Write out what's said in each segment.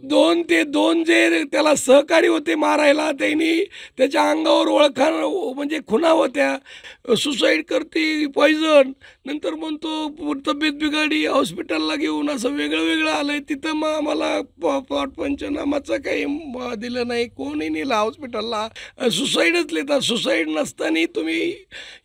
2 ते 2 जे त्याला सहकारी होते मारायला, त्यांनी त्याच्या अंगावर ओळखा म्हणजे खुणा होत्या. सुसाईड करते, पॉइझन. नंतर म्हणतो तब्येत बिघाडी, हॉस्पिटलला घेऊन, असं वेगळं आलंय. तिथं मग आम्हाला प्लॉट पंचनामाचं काही दिलं नाही, कोणी नेलं हॉस्पिटलला. सुसाईडच लिहितात. सुसाईड नसताना तुम्ही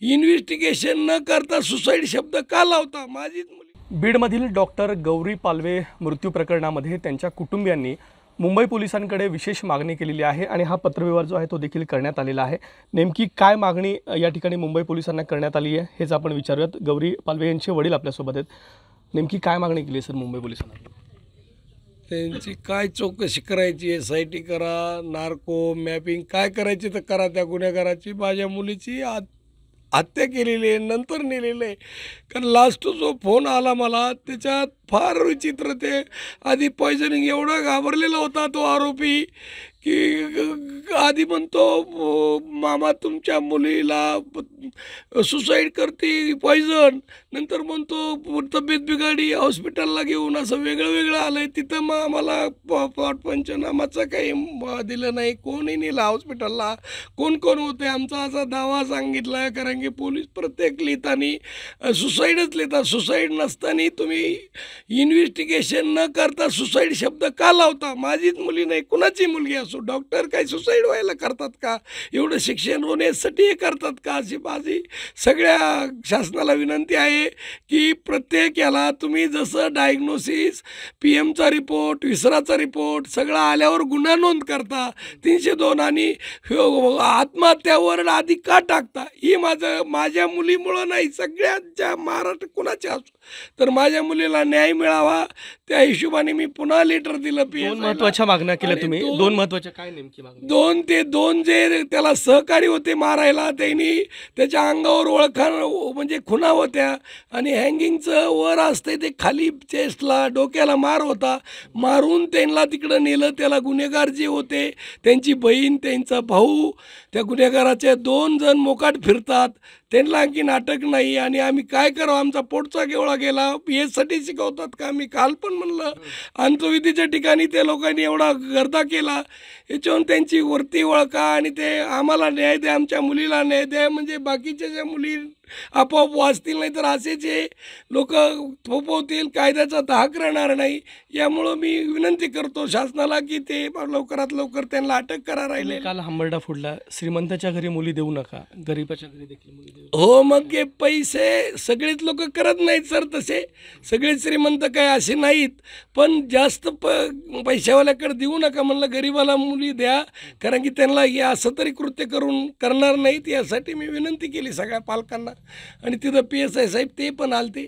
इन्व्हेस्टिगेशन न करता सुसाईड शब्द का लावता? माझीच मुली. बीडमधील डॉक्टर गौरी पालवे मृत्यू प्रकरणामध्ये त्यांच्या कुटुंबियांनी मुंबई पोलिसांकडे विशेष मागणी केलेली आहे आणि हा पत्रव्यवहार जो आहे तो देखील करण्यात आलेला आहे. नेमकी काय मागणी या ठिकाणी मुंबई पोलिसांना करण्यात आली आहे हेच आपण विचारूयात. गौरी पालवे यांचे वडील आपल्यासोबत आहेत. नेमकी काय मागणी केली सर मुंबई पोलिसांना? त्यांची काय चौकशी करायची, SIT करा, नार्को मॅपिंग काय करायची तर करा. त्या गुन्हेगाराची, माझ्या मुलीची हत्या केलेली आहे, नंतर नेलेलं आहे. कारण लास्ट जो फोन आला मला त्याच्यात फार विचित्र, ते आधी पॉयझनिंग एवढा घाबरलेला होता तो आरोपी की आधी म्हणतो मामा तुमच्या मुलीला सुसाईड करते, पॉइझन. नंतर म्हणतो तब्येत बिघाडी, हॉस्पिटलला घेऊन, असं वेगळं आलंय. तिथं मग आम्हाला प्लॉट पंचनामाचं काही दिलं नाही, कोणी नेलं हॉस्पिटलला, कोण होते. आमचा असा दावा सांगितला आहे, कारण की पोलीस प्रत्येक लिहिताना सुसाईडच लिहितात. सुसाईड नसताना तुम्ही इन्व्हेस्टिगेशन न करता सुसाईड शब्द का लावता? माझीच मुली नाही, कुणाची मुलगी असो. डॉक्टर काय सुसाईड व्हायला करतात का? एवढं शिक्षण होण्यासाठी हे करतात का? अशी माझी सगळ्या शासनाला विनंती आहे की प्रत्येक याला तुम्ही जसं डायग्नोसिस, PM चा रिपोर्ट, विसराचा रिपोर्ट सगळं आल्यावर गुन्हा नोंद करता, 302 आणि आत्महत्यावर आधी का टाकता? ही माझ्या मुलीमुळं नाही, सगळ्यांच्या महाराष्ट्र कुणाच्या असो तर माझ्या मुलीला न्याय मिळावा त्या हिशोबाने मी पुन्हा लेटर दिलं. दोन महत्त्वाच्या मागण्या केल्या तुम्ही. दोन महत्त्वाच्या काय नेमकी मागणी? 2 ते 2 जे त्याला सहकारी होते मारायला, त्यांनी त्याच्या अंगावर ओळखा म्हणजे खुणा होत्या आणि हँगिंगचं वर असते ते खाली चेस्टला, डोक्याला मार होता. मारून त्यांना तिकडं नेलं. त्याला गुन्हेगार जे होते त्यांची बहीण, त्यांचा भाऊ, त्या गुन्हेगाराचे 2 जण मोकाट फिरतात. त्यांना आणखीन अटक नाही आणि आम्ही काय करावं? आमचा पोटचा केवळा गेला. यासाठी शिकवतात का? मी काल पण म्हणलं, अंतविधीच्या ठिकाणी त्या लोकांनी एवढा गर्दा केला. याच्यावरून त्यांची वरती ओळखा आणि ते आम्हाला न्याय द्या, आमच्या मुलीला न्याय द्या. म्हणजे बाकीच्या ज्या मुली आपोआप वाचतील, नाही तर असेच हे लोक थोपवतील, कायद्याचा धाक राहणार नाही. यामुळं मी विनंती करतो शासनाला की ते लवकरात लवकर त्यांना अटक करा. राहिले काल हंबरडा फुडला, श्रीमंताच्या घरी मुली देऊ नका, गरीबाच्या घरी देखील मुली देऊ. हो, मग हे पैसे सगळेच लोक करत नाहीत सर, तसे सगळे श्रीमंत काय असे नाहीत. पण जास्त पैशावाल्याकडे देऊ नका म्हणलं, गरीबाला मुली द्या, कारण की त्यांना हे असं तरी कृत्य करणार नाहीत. यासाठी मी विनंती केली सगळ्या पालकांना. आणि तिथं PSI साहेब ते पण आलते.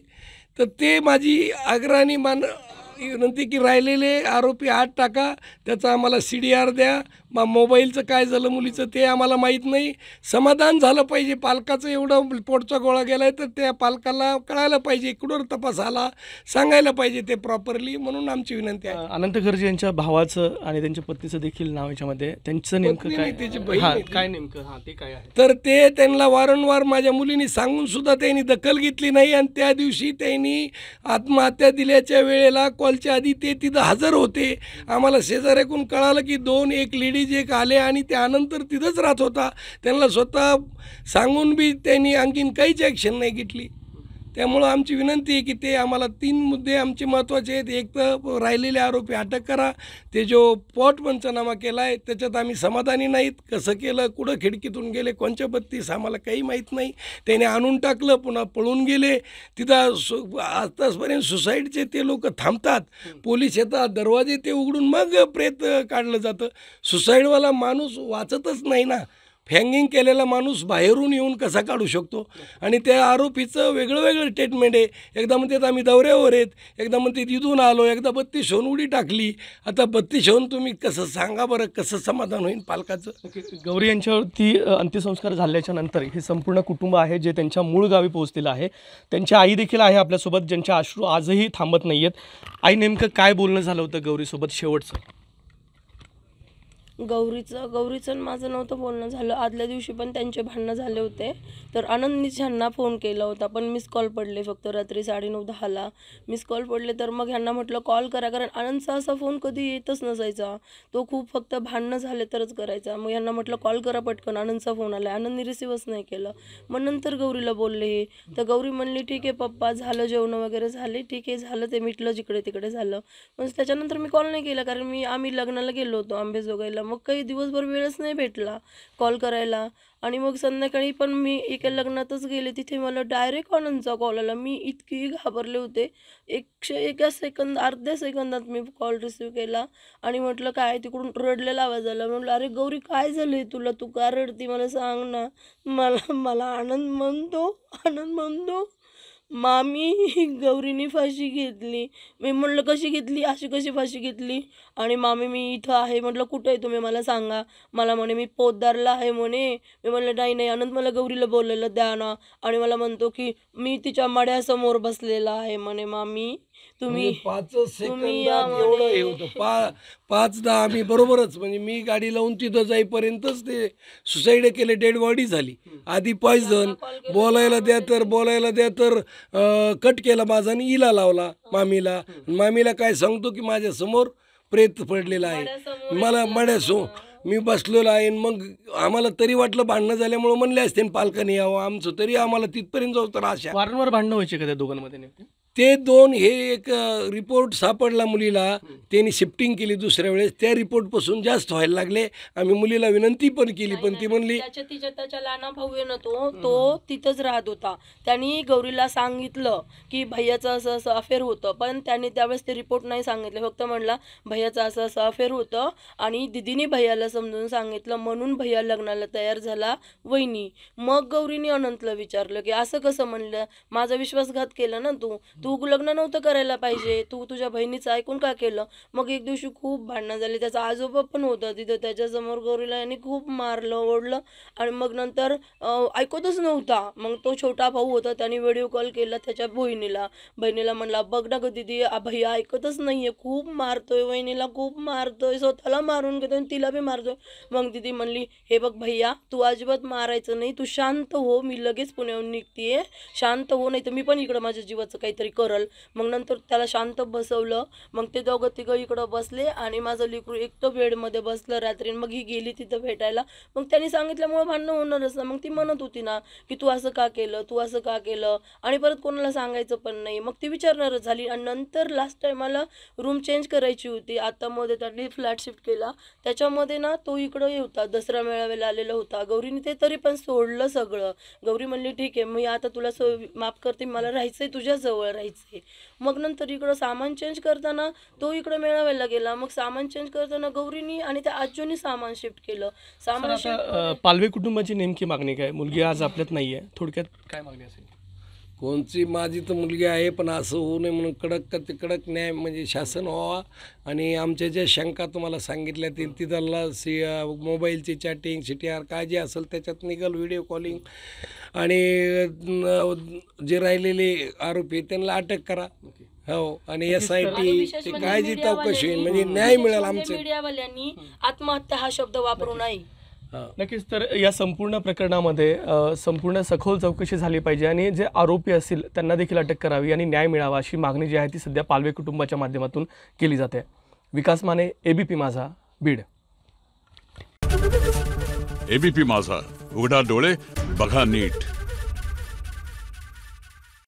तर ते माझी आग्रहाने विनंती की राहिलेले आरोपी आत टाका, त्याचा आम्हाला CDR द्या. मग मोबाईलचं काय झालं मुलीचं ते आम्हाला माहीत नाही. समाधान झालं पाहिजे. पालकाचं एवढं पोटचा गोळा गेला आहे तर त्या पालकाला कळायला पाहिजे, कुठवर तपास आला सांगायला पाहिजे ते प्रॉपरली. म्हणून आमची विनंती आहे. अनंत खर्जे यांच्या भावाचं आणि त्यांच्या पत्नीचं देखील नाव याच्यामध्ये, त्यांचं नेमकं काय? त्याची बहीण काय नेमकं? हां, ते काय आहे? तर ते त्यांना वारंवार माझ्या मुलीने सांगून सुद्धा त्यांनी दखल घेतली नाही. आणि त्या दिवशी त्यांनी आत्महत्या दिल्याच्या वेळेला कॉलच्या आधी ते तिथं हजर होते. आम्हाला शेजाऱ्याकडून कळालं की 2 एक लेडीज एक आले आणि त्यानंतर तिथंच राहत होता. त्यांना स्वतः सांगून बी त्यांनी आणखीन काहीच ॲक्शन नाही घेतली. त्यामुळं आमची विनंती आहे की ते आम्हाला 3 मुद्दे आमचे महत्त्वाचे आहेत. एक तर राहिलेले आरोपी अटक करा. ते जो प्लॉट पंचनामा केला आहे त्याच्यात आम्ही समाधानी नाहीत. कसं केलं, कुठं खिडकीतून गेले, कोणच्या 32 आम्हाला काही माहीत नाही. त्याने आणून टाकलं, पुन्हा पळून गेले. तिथं आतापर्यंत सुसाईडचे ते लोक थांबतात, पोलीस येतात, दरवाजे ते उघडून मग प्रेत काढलं जातं. सुसाईडवाला माणूस वाचतच नाही ना. हँगिंग केलेला माणूस बाहेरून येऊन कसा काढू शकतो? आणि त्या आरोपीचं वेगळं स्टेटमेंट आहे. एकदा म्हणतात आम्ही दौऱ्यावर आहेत, एकदा म्हणते तिथून आलो, एकदा 32 होऊन उडी टाकली. आता 32 होऊन तुम्ही कसं सांगा बरं, कसं समाधान होईल पालकाचं? गौरी यांच्यावरती अंत्यसंस्कार झाल्याच्या नंतर हे संपूर्ण कुटुंब आहे जे त्यांच्या मूळ गावी पोहोचलेलं आहे. त्यांची आई देखील आहे आपल्यासोबत, ज्यांच्या अश्रू आजही थांबत नाही आहेत. आई, नेमकं काय बोलणं झालं होतं गौरीसोबत शेवटचं? गौरीचं आणि माझं नव्हतं बोलणं झालं. आदल्या दिवशी पण त्यांचे भांडणं झाले होते. तर आनंदनीच ह्यांना फोन केला होता, पण मिस कॉल पडले फक्त रात्री 9:30-10ला मिस कॉल पडले. तर मग ह्यांना म्हटलं कॉल करा, कारण आनंदचा असा फोन कधी येतच नसायचा. तो खूप फक्त भांडणं झाले तरच करायचा. मग ह्यांना म्हटलं कॉल करा पटकन, आनंदचा फोन आला. आनंदने रिसिव्हच नाही केलं. मग नंतर गौरीला बोलले हे, तर गौरी म्हणली ठीक आहे पप्पा, झालं जेवण वगैरे झाले, ठीक आहे झालं, ते मिटलं जिकडे तिकडे झालं. मग त्याच्यानंतर मी कॉल नाही केला, कारण आम्ही लग्नाला गेलो होतो अंबेजोगाईला. मग काही दिवसभर वेळच नाही भेटला कॉल करायला. आणि मग संध्याकाळी पण मी एका लग्नातच गेले, तिथे मला डायरेक्ट आनंदचा कॉल आला. मी इतकी घाबरले होते. 1 सेकंद, अर्ध्या सेकंदात मी कॉल रिसिव्ह केला आणि म्हटलं काय, तिकडून रडलेला आवाज आला. म्हटलं अरे गौरी काय झालंय तुला, तू का रडती, मला सांग ना. मला मला आनंद म्हणतो मामी गौरीने फाशी घेतली. मी म्हणलं कशी घेतली, अशी कशी फाशी घेतली. आणि मामी मी इथं आहे. म्हटलं कुठं आहे तुम्ही, मला सांगा. मला म्हणे मी पोद्दारला आहे म्हणे. मी म्हणलं नाही नाही आनंद, मला गौरीला बोलायला द्या ना. आणि मला म्हणतो की मी तिच्या मड्यासमोर बसलेला आहे म्हणे. मामी तुम्ही म्हणजे 5 या सेकंदात एवढं हे होतं. 5-10 आम्ही बरोबरच, म्हणजे मी गाडी लावून तिथं जाईपर्यंतच ते सुसाईड केले, डेड बॉडी झाली. आधी पॉइझन, बोलायला द्या तर कट केला माझा आणि हिला लावला मामीला. मामीला काय सांगतो की माझ्यासमोर प्रेत पडलेला आहे, मला मी बसलेलो आहे. मग आम्हाला तरी वाटलं भांडणं झाल्यामुळे म्हणले असते पालकांनी यावं आमचं, तरी आम्हाला तिथपर्यंत जाऊ तर आशा. वारंवार भांडणं व्हायचे का त्या दोघांमध्ये नेमके? ते दोन, हे एक रिपोर्ट सापडला मुलीला, त्यांनी शिफ्टिंग केली दुसऱ्या वेळेस, त्या रिपोर्टपासून जास्त व्हायला लागले. आम्ही मुलीला विनंती पण केली, पण ती म्हणली त्याच्या लहाना भाऊ आहे ना, तो तिथंच राहत होता. त्यांनी गौरीला सांगितलं की भैयाचं असं असं अफेअर होतं, पण त्यांनी त्यावेळेस ते रिपोर्ट नाही सांगितले. फक्त म्हणला भैयाचं असं असं अफेअर होतं आणि दिदीने भैयाला समजून सांगितलं, म्हणून भैया लग्नाला तयार झाला वहिनी. मग गौरीने अनंतला विचारलं की असं कसं म्हणलं, माझा विश्वासघात केला ना तू लग्न नव्हतं करायला पाहिजे, तू तुझ्या बहिणीचं ऐकून का केलं. मग एक दिवशी खूप भांडणं झाली. त्याचा आजोबा पण होता तिथं, त्याच्यासमोर गौरीला यांनी खूप मारलं ओढलं. आणि मग नंतर ऐकतच नव्हता. मग तो छोटा भाऊ होता, त्याने व्हिडिओ कॉल केला त्याच्या बहिणीला म्हणला बघ ना ग दिदी, भैया ऐकतच नाहीये, खूप मारतोय वहिनीला, खूप मारतोय, स्वतःला मारून घेतोय आणि तिला बी मारतोय. मग दिदी म्हणली हे बघ भैया, तू अजिबात मारायचं नाही, तू शांत हो, मी लगेच पुण्याहून निघतीये, शांत हो, नाही तर मी पण इकडं माझ्या जीवाचं काहीतरी करल. मग नंतर त्याला शांत बसवलं. मग ते दोघं तिघं इकडं बसले आणि माझं लेकरू एकटं बेडमध्ये बसलं रात्री. मग ही गेली तिथं भेटायला. मग त्यांनी सांगितल्यामुळे भांडणं होणारच ना. मग ती म्हणत होती ना की तू असं का केलं, आणि परत कोणाला सांगायचं पण नाही. मग ती विचारणारच झाली. आणि नंतर लास्ट टायमाला रूम चेंज करायची होती. आता मध्ये त्यांनी फ्लॅट शिफ्ट केला, त्याच्यामध्ये ना तो इकडं होता, दसरा मेळाव्याला आलेला होता. गौरीने ते तरी पण सोडलं सगळं. गौरी म्हणली ठीक आहे, मी आता तुला माफ करते, मला राहायचंय तुझ्याजवळ राहायचंय. मग नंतर इकडं सामान चेंज करताना तो इकडं मेळाव्याला गेला. मग सामान चेंज करताना गौरीनी आणि त्या आजोनी सामान शिफ्ट केलं. पालवे कुटुंबाची नेमकी मागणी काय? मुलगी आज आपल्यात नाहीये, थोडक्यात काय मागणी असेल? कोणची, माझी तर मुलगी आहे, पण असं होऊ नये म्हणून कडक न्याय म्हणजे शासन व्हावा. आणि आमच्या ज्या शंका तुम्हाला सांगितल्या तिथला मोबाईलची चॅटिंग CTR काय जे असेल त्याच्यात निघाल, व्हिडिओ कॉलिंग, आणि जे राहिलेले आरोपी त्यांना अटक करा. हो, आणि SIT ते काय जी चौकशी होईल, म्हणजे न्याय मिळेल. आमच्या मीडियावाल्यांनी आत्महत्या हा शब्द वापरू नये. नक्कीच. तर या संपूर्ण प्रकरणामध्ये संपूर्ण सखोल चौकशी झाली पाहिजे आणि जे आरोपी असतील त्यांना देखील अटक करावी आणि न्याय मिळावा, अशी मागणी जी आहे ती सध्या पालवे कुटुंबाच्या माध्यमातून केली जाते. विकास माने, ABP माझा, बीड. ABP माझा, उघडा डोळे बघा नीट.